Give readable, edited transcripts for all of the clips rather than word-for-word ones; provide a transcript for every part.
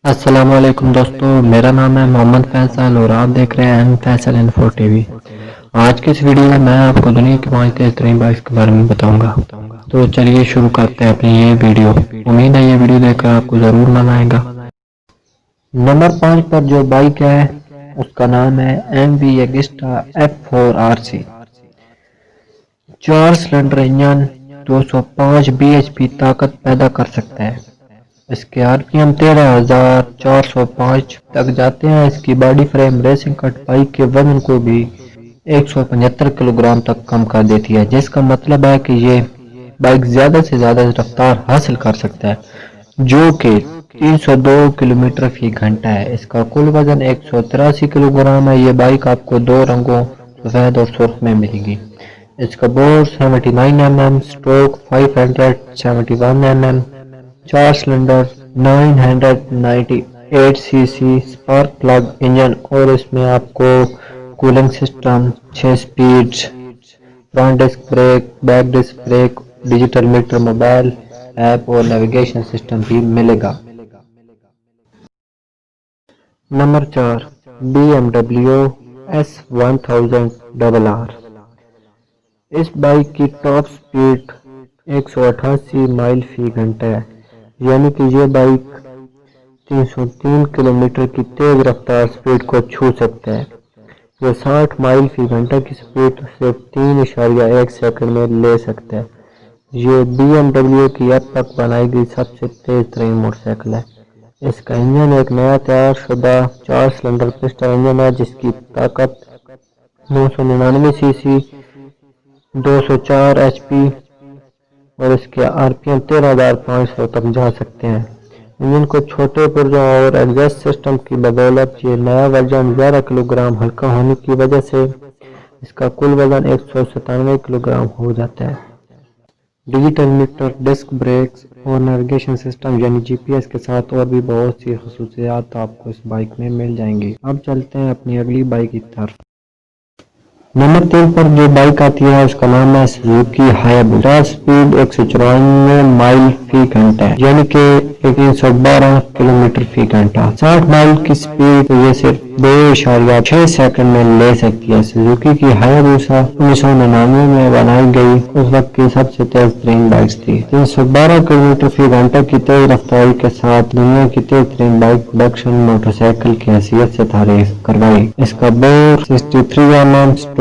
السلام علیکم دوستو، میرا نام ہے محمد فیصل اور آپ دیکھ رہے ہیں فیصل انفو ٹی وی۔ آج کی اس ویڈیو میں آپ کو دنیا کی 5 تیز ترین بائکس کے بارے میں بتاؤں گا۔ تو چلیے شروع کرتے ہیں اپنی یہ ویڈیو۔ امید ہے یہ ویڈیو دیکھ کر آپ کو ضرور مزہ آئے گا۔ نمبر 5 پر جو بائک ہے اس کا نام ہے MV Agusta F4RC۔ 4 cylinder engine 205 bhp طاقت پیدا کر سکتا ہے۔ اس کے RPM 13,405 تک جاتے ہیں۔ اس کی باڈی فریم ریسنگ کٹ بائک کے وزن کو بھی 175 کلو گرام تک کم کر دیتی ہے، جس کا مطلب ہے کہ یہ بائک زیادہ سے زیادہ رفتار حاصل کر سکتا ہے، جو کہ 302 کلومیٹر فی گھنٹہ ہے۔ اس کا کل وزن 183 کلو گرام ہے۔ یہ بائک آپ کو 2 رنگوں سفید اور سرخ میں ملے گی۔ اس کا bore 79 mm stroke 571 mm، 4 cylinder 998 cc spark plug engine, اور اس میں آپ کو cooling system, 6 speed, front disc brake, back disc brake, digital meter, mobile app اور نیویگیشن سسٹم بھی ملے گا۔ Number 4 BMW S1000RR۔ اس بائک کی ٹاپ سپیڈ 188 مائل فی گھنٹہ ہے، یعنی کہ یہ بائک 303 کلومیٹر کی تیز رفتار سپیڈ کو چھو سکتا ہے۔ یہ 60 مائل فی گھنٹہ کی سپیڈ صرف 3.1 سیکنڈ میں لے سکتا ہے۔ یہ BMW کی اب تک بنائی گئی سب سے تیز ترین موٹر سائیکل ہے۔ اس کا انجن ایک نیا تیار شدہ 4 سلنڈر پسٹن انجن ہے، جس کی طاقت 999 cc، 204 HP اور اس کے RPM 13,500 تک جا سکتے ہیں۔ انجن کو چھوٹے پرزوں اور ایگزاسٹ سسٹم کی بدولت یہ نیا ورژن 11 کلو گرام ہلکا ہونے کی وجہ سے اس کا کل وزن 197 کلو گرام ہو جاتا ہے۔ ڈیجیٹل میٹر، ڈسک بریکس اور نیویگیشن سسٹم یعنی GPS کے ساتھ اور بھی بہت سی خصوصیات آپ کو اس بائک میں مل جائیں گی۔ اب چلتے ہیں اپنی اگلی بائک کی طرف۔ نمبر 3 پر جو بائک آتی ہے اس کا نام ہے سوزوکی ہایابوسا۔ سپیڈ 194 مائل فی گھنٹہ ہے، یعنی کہ 312 کلومیٹر فی گھنٹہ۔ 60 مائل کی سپیڈ یہ صرف 2.6 سیکنڈ میں لے سکتی ہے۔ سوزوکی کی ہایابوسا 1999 میں بنائی گئی اس وقت کی سب سے تیز ترین بائک تھی۔ 312 کلومیٹر فی گھنٹہ کی تیز رفتاری کے ساتھ دنیا کی تیز ترین بائک پروڈکشن موٹر سائیکل کی حیثیت سے تعریف کروائی۔ اس کا بور 63 mm سٹروک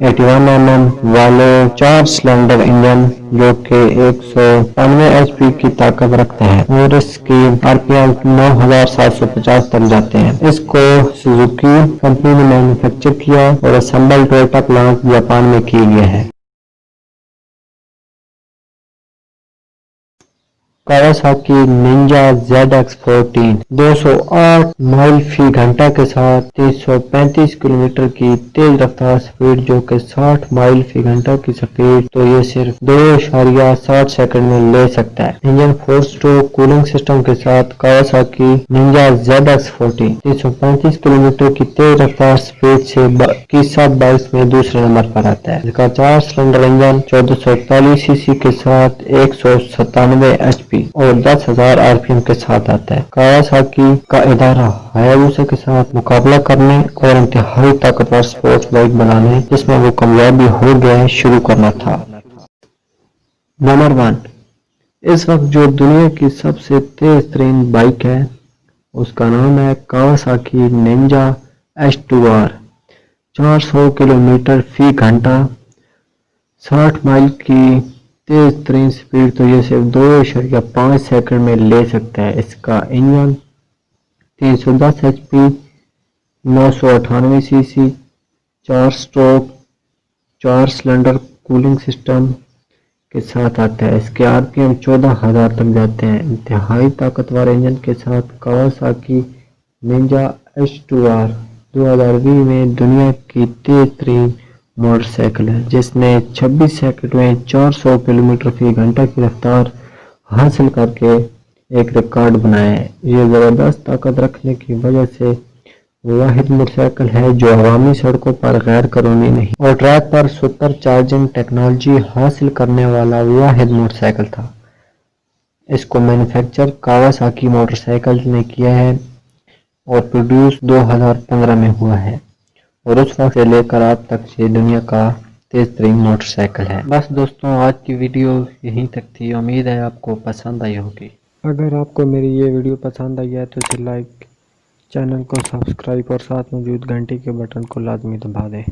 81 mm والے 4 سلنڈر انجن جو کہ 195 HP کی طاقت رکھتے ہیں اور اس کی RPM 9750 تک جاتے ہیں۔ اس کو سوزوکی کمپنی نے مینوفیکچر کیا اور اسمبل ٹویوٹا پلانٹ جاپان میں کی گیا ہے۔ کاواساکی ننجا ZX14 208 مائل فی گھنٹہ کے ساتھ 335 کلومیٹر کی تیز رفتار سپیڈ، جو کہ 60 مائل فی گھنٹہ کی سپیڈ تو یہ صرف 2.60 سیکنڈ میں لے سکتا ہے۔ انجن 4 سٹروک کولنگ سسٹم کے ساتھ کاواساکی ننجا ZX14 335 کلومیٹر کی تیز رفتار سپیڈ سے کی سب بائکس میں دوسرے نمبر پر آتا ہے۔ اس کا 4 سلنڈر انجن 1441 cc کے ساتھ 197 HP اور 10,000 RPM کے ساتھ آتا ہے۔ کاواساکی کا ادارہ ہایابوسا کے ساتھ مقابلہ کرنے اور انتہائی طاقتور سپورٹس بائک بنانے جس میں وہ کامیابی ہو گئے شروع کرنا تھا۔ نمبر 1 اس وقت جو دنیا کی سب سے تیز ترین بائک ہے اس کا نام ہے کاواساکی ننجا H2R۔ 400 کلومیٹر فی گھنٹہ، 60 مائل کی تیز ترین سپیڈ تو یہ صرف 2.5 سیکنڈ میں لے سکتا ہے۔ اس کا engine 310 HP 998 cc 4 stroke 4 cylinder cooling system کے ساتھ آتا ہے۔ اس کے RPM 14,000 تک جاتے ہیں۔ انتہائی طاقتور انجن کے ساتھ کاواساکی ننجا H2R 2020 میں دنیا کی تیز ترین موٹر سائیکل ہے، جس نے 26 سیکنڈ میں 400 کلومیٹر فی گھنٹہ کی رفتار حاصل کر کے ایک ریکارڈ بنایا ہے۔ یہ زبردست طاقت رکھنے کی وجہ سے واحد موٹر سائیکل ہے جو عوامی سڑکوں پر غیر قانونی نہیں اور ٹریک پر سپر چارجنگ ٹیکنالوجی حاصل کرنے والا واحد موٹر سائیکل تھا۔ اس کو مینوفیکچر کاواساکی موٹر سائیکل نے کیا ہے اور پروڈیوس 2015 میں ہوا ہے، اور اس وقت سے لے کر اب تک یہ دنیا کا تیز ترین موٹر سائیکل ہے۔ بس دوستوں، آج کی ویڈیو یہیں تک تھی، امید ہے آپ کو پسند آئی ہوگی۔ اگر آپ کو میری یہ ویڈیو پسند آئی ہے تو اسے لائک، چینل کو سبسکرائب اور ساتھ موجود گھنٹی کے بٹن کو لازمی دبا دیں۔